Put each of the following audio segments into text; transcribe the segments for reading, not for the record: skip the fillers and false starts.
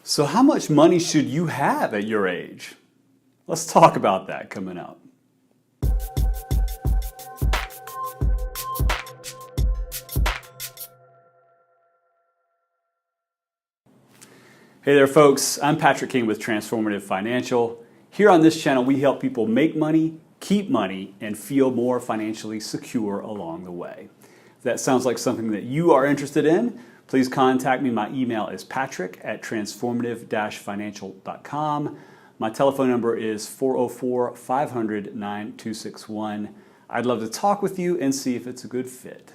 So how much money should you have at your age? Let's talk about that coming up. Hey there folks, I'm Patrick King with Transformative Financial. Here on this channel we help people make money, keep money, and feel more financially secure along the way. If that sounds like something that you are interested in, please contact me. My email is patrick@transformative-financial.com. My telephone number is 404-500-9261. I'd love to talk with you and see if it's a good fit.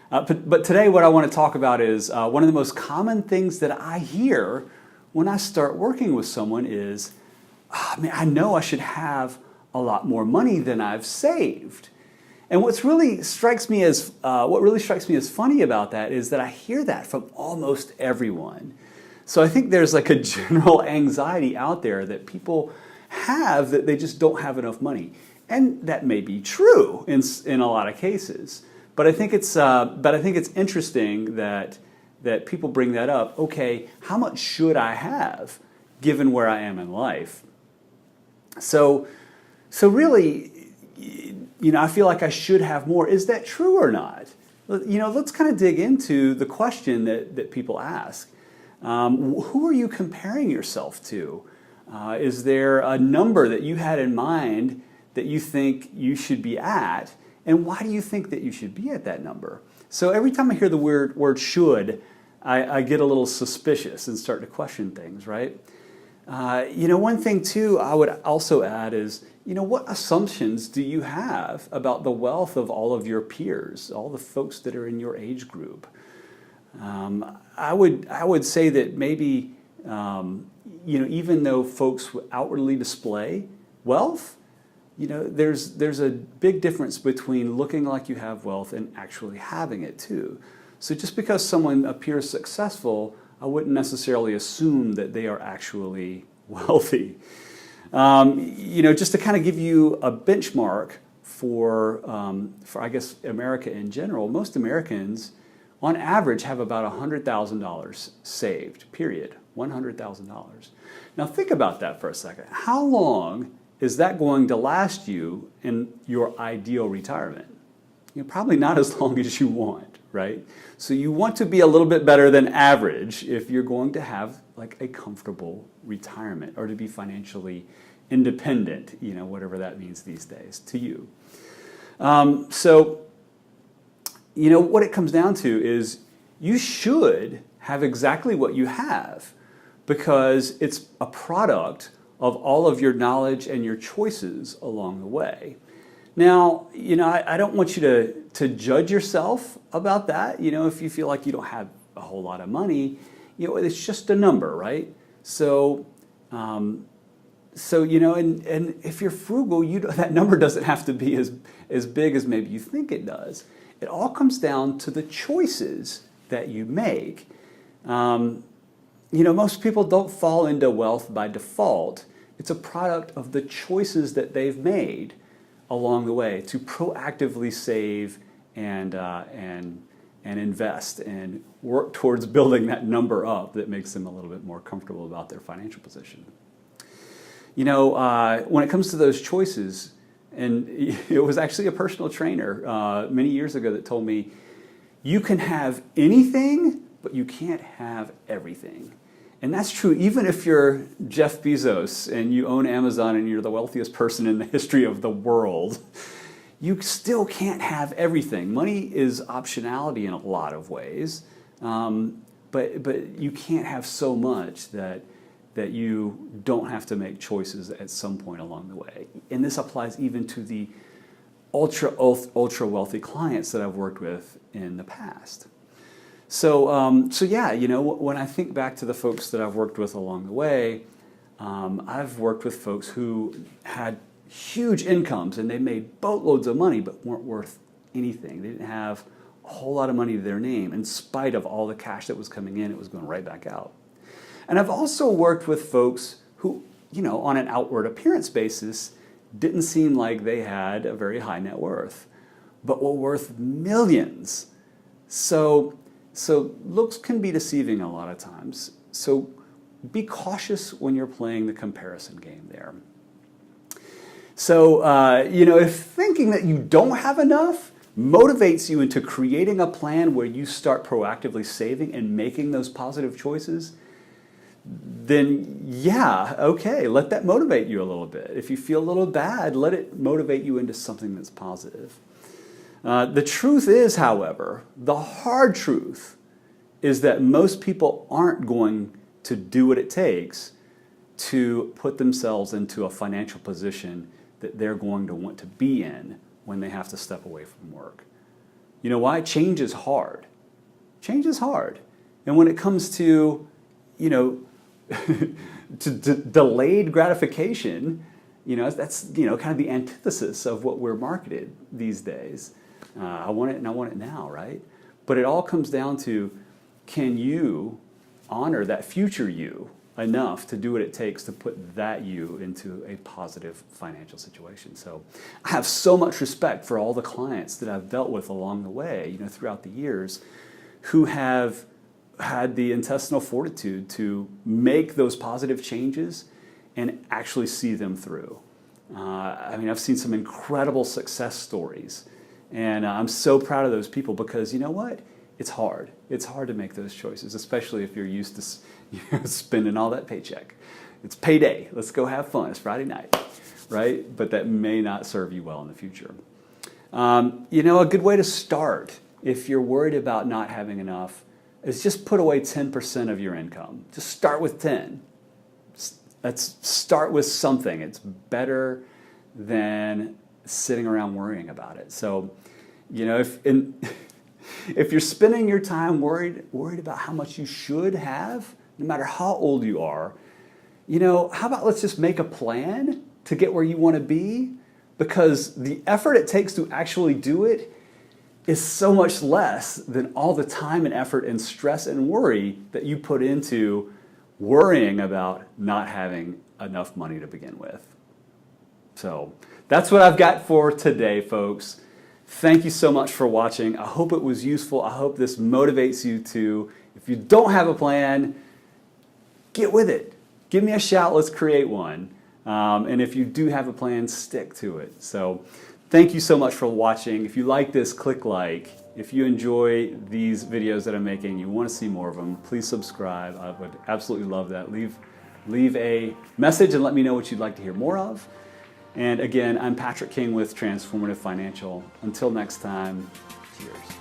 But today what I want to talk about is one of the most common things that I hear when I start working with someone is, I know I should have a lot more money than I've saved. And what really strikes me as funny about that is that I hear that from almost everyone. So I think there's like a general anxiety out there that people have that they just don't have enough money, and that may be true in a lot of cases. But I think it's interesting that people bring that up. Okay, how much should I have given where I am in life? So really, I feel like I should have more. Is that true or not? Let's kind of dig into the question that people ask. Who are you comparing yourself to? Is there a number that you had in mind that you think you should be at? And why do you think that you should be at that number? So every time I hear the word should, I get a little suspicious and start to question things, right? One thing too I would also add is, what assumptions do you have about the wealth of all of your peers, all the folks that are in your age group? I would say that maybe, even though folks outwardly display wealth, there's a big difference between looking like you have wealth and actually having it too. So just because someone appears successful, I wouldn't necessarily assume that they are actually wealthy. Just to kind of give you a benchmark for I guess America in general, most Americans on average have about $100,000 saved, period, $100,000. Now think about that for a second. How long is that going to last you in your ideal retirement? Probably not as long as you want, right? So you want to be a little bit better than average if you're going to have like a comfortable retirement or to be financially independent, whatever that means these days to you. What it comes down to is you should have exactly what you have because it's a product of all of your knowledge and your choices along the way. Now, I don't want you to judge yourself about that. If you feel like you don't have a whole lot of money, it's just a number, right? So and if you're frugal, that number doesn't have to be as big as maybe you think it does. It all comes down to the choices that you make. Most people don't fall into wealth by default. It's a product of the choices that they've made along the way to proactively save and invest and work towards building that number up that makes them a little bit more comfortable about their financial position. When it comes to those choices, and it was actually a personal trainer many years ago that told me, you can have anything, but you can't have everything. And that's true even if you're Jeff Bezos and you own Amazon and you're the wealthiest person in the history of the world. You still can't have everything. Money is optionality in a lot of ways, but you can't have so much that you don't have to make choices at some point along the way. And this applies even to the ultra wealthy clients that I've worked with in the past. So when I think back to the folks that I've worked with along the way, I've worked with folks who had huge incomes and they made boatloads of money but weren't worth anything. They didn't have a whole lot of money to their name in spite of all the cash that was coming in. It was going right back out. And I've also worked with folks who, on an outward appearance basis, didn't seem like they had a very high net worth, but were worth millions. So looks can be deceiving a lot of times. So be cautious when you're playing the comparison game there. So, if thinking that you don't have enough motivates you into creating a plan where you start proactively saving and making those positive choices, then yeah, okay, let that motivate you a little bit. If you feel a little bad, let it motivate you into something that's positive. The truth is, however, the hard truth is that most people aren't going to do what it takes to put themselves into a financial position that they're going to want to be in when they have to step away from work. You know why? Change is hard. Change is hard. And when it comes to, delayed gratification, that's, kind of the antithesis of what we're marketed these days. I want it and I want it now, right? But it all comes down to, can you honor that future you enough to do what it takes to put that you into a positive financial situation? So I have so much respect for all the clients that I've dealt with along the way, throughout the years, who have had the intestinal fortitude to make those positive changes and actually see them through. I've seen some incredible success stories, and I'm so proud of those people because you know what? It's hard. It's hard to make those choices, especially if you're used to spending all that paycheck. It's payday. Let's go have fun. It's Friday night, right? But that may not serve you well in the future. A good way to start if you're worried about not having enough is just put away 10% of your income. Just start with 10. Let's start with something. It's better than sitting around worrying about it. So, if you're spending your time worried about how much you should have, no matter how old you are, how about let's just make a plan to get where you want to be? Because the effort it takes to actually do it is so much less than all the time and effort and stress and worry that you put into worrying about not having enough money to begin with. So that's what I've got for today, folks. Thank you so much for watching. I hope it was useful. I hope this motivates you to, if you don't have a plan, get with it. Give me a shout. Let's create one. And if you do have a plan, stick to it. So thank you so much for watching. If you like this, click like. If you enjoy these videos that I'm making, you want to see more of them, please subscribe. I would absolutely love that. Leave a message and let me know what you'd like to hear more of. And again, I'm Patrick King with Transformative Financial. Until next time, cheers.